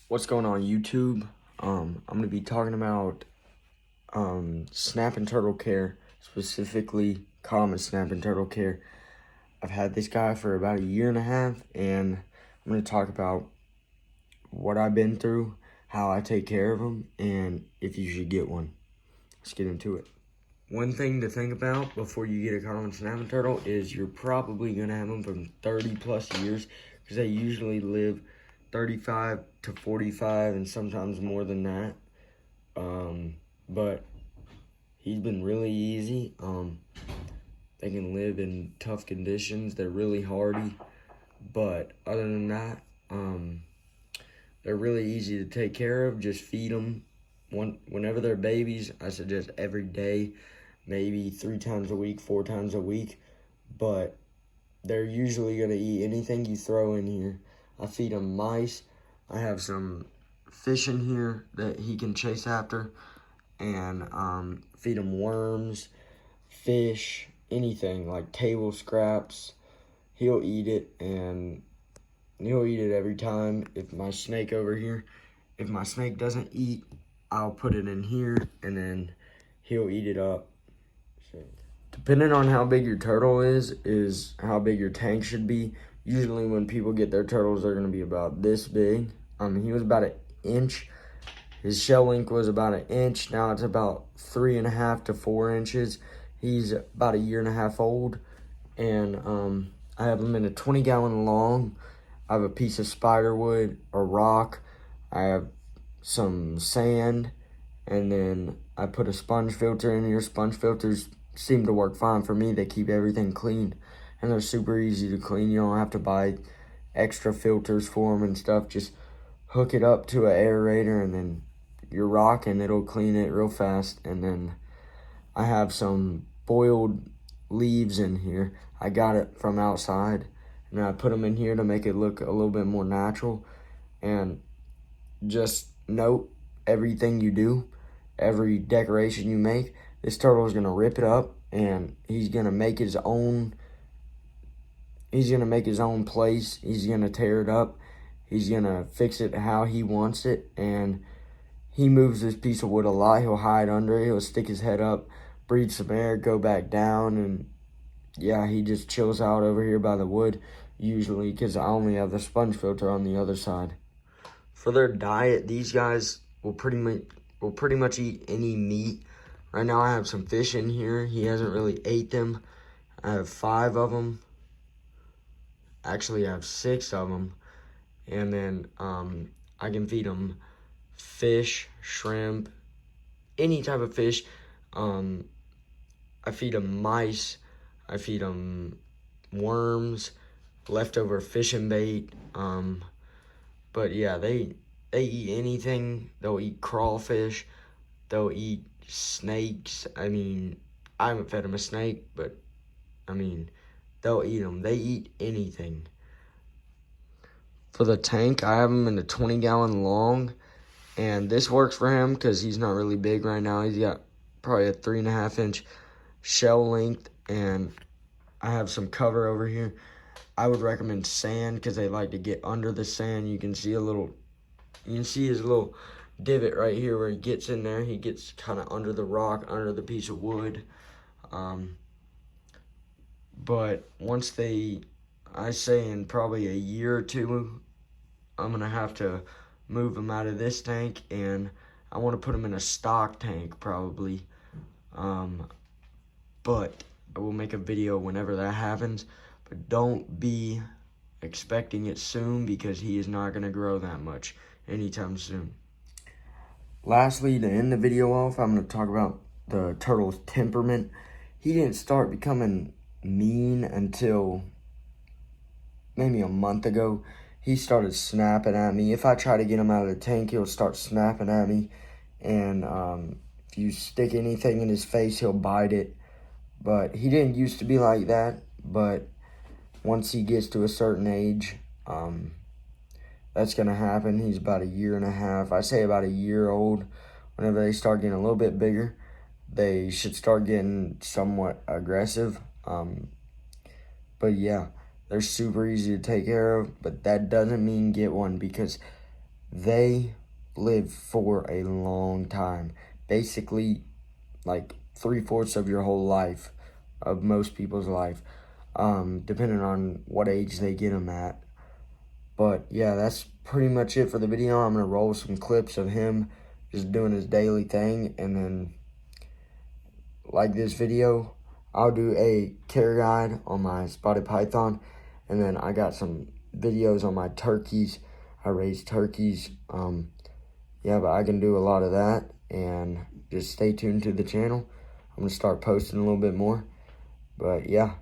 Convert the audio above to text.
What's going on YouTube? I'm gonna be talking about snap and turtle care, specifically common snap and turtle care. I've had this guy for about a year and a half, and I'm gonna talk about what I've been through, how I take care of them, and if you should get one. Let's get into it. One thing to think about before you get a common snapping turtle is you're probably gonna have them from 30 plus years, because they usually live 35 to 45 and sometimes more than that. But he's been really easy. They can live in tough conditions. They're really hardy, but other than that, they're really easy to take care of. Just feed them whenever they're babies. I suggest every day, maybe 3 times a week, 4 times a week, but they're usually gonna eat anything you throw in here. I feed them mice. I have some fish in here that he can chase after, and feed him worms, fish, anything like table scraps. He'll eat it, and he'll eat it every time. If my snake doesn't eat, I'll put it in here, and then he'll eat it up. So, depending on how big your turtle is how big your tank should be. Usually when people get their turtles, they're gonna be about this big. He was about an inch. His shell length was about an inch. Now it's about 3.5 to 4 inches. He's about a year and a half old, and I have him in a 20-gallon long. I have a piece of spider wood, a rock. I have some sand, and then I put a sponge filter in here. Sponge filters seem to work fine for me. They keep everything clean, and they're super easy to clean. You don't have to buy extra filters for them and stuff. Just hook it up to an aerator, and then you're rocking. It'll clean it real fast. And then I have some boiled leaves in here. I got it from outside, and I put them in here to make it look a little bit more natural. And just note everything you do, every decoration you make. This turtle is gonna rip it up, and he's gonna make his own. He's gonna make his own place. He's gonna tear it up. He's gonna fix it how he wants it, and he moves this piece of wood a lot. He'll hide under it. He'll stick his head up, breathe some air, go back down, and yeah, he just chills out over here by the wood, usually, because I only have the sponge filter on the other side. For their diet, these guys will pretty much eat any meat. Right now I have some fish in here. He hasn't really ate them. I have 5 of them. Actually, I have 6 of them. And then I can feed them fish, shrimp, any type of fish. I feed them mice. I feed them worms, leftover fishing bait. But yeah, they eat anything. They'll eat crawfish. They'll eat snakes. I mean, I haven't fed them a snake, but I mean, they'll eat them. They eat anything. For the tank, I have him in a 20-gallon long, and this works for him because he's not really big right now. He's got probably a 3.5-inch shell length, and I have some cover over here. I would recommend sand because they like to get under the sand. You can see his little divot right here where he gets in there. He gets kind of under the rock, under the piece of wood. But once I say in probably a year or two, I'm going to have to move them out of this tank, and I want to put them in a stock tank probably. But I will make a video whenever that happens. But don't be expecting it soon, because he is not going to grow that much anytime soon. Lastly, to end the video off, I'm going to talk about the turtle's temperament. He didn't start becoming mean until maybe a month ago. He started snapping at me. If I try to get him out of the tank, he'll start snapping at me. And if you stick anything in his face, he'll bite it. But he didn't used to be like that. But once he gets to a certain age, that's going to happen. He's about a year and a half. I say about a year old. Whenever they start getting a little bit bigger, they should start getting somewhat aggressive. But yeah, they're super easy to take care of, but that doesn't mean get one, because they live for a long time. Basically, like 3/4 of your whole life, of most people's life, depending on what age they get them at. But yeah, that's pretty much it for the video. I'm gonna roll some clips of him just doing his daily thing, and then like this video, I'll do a care guide on my spotted python, and then I got some videos on my turkeys. I raise turkeys. Yeah, but I can do a lot of that, and just stay tuned to the channel. I'm gonna start posting a little bit more. But yeah,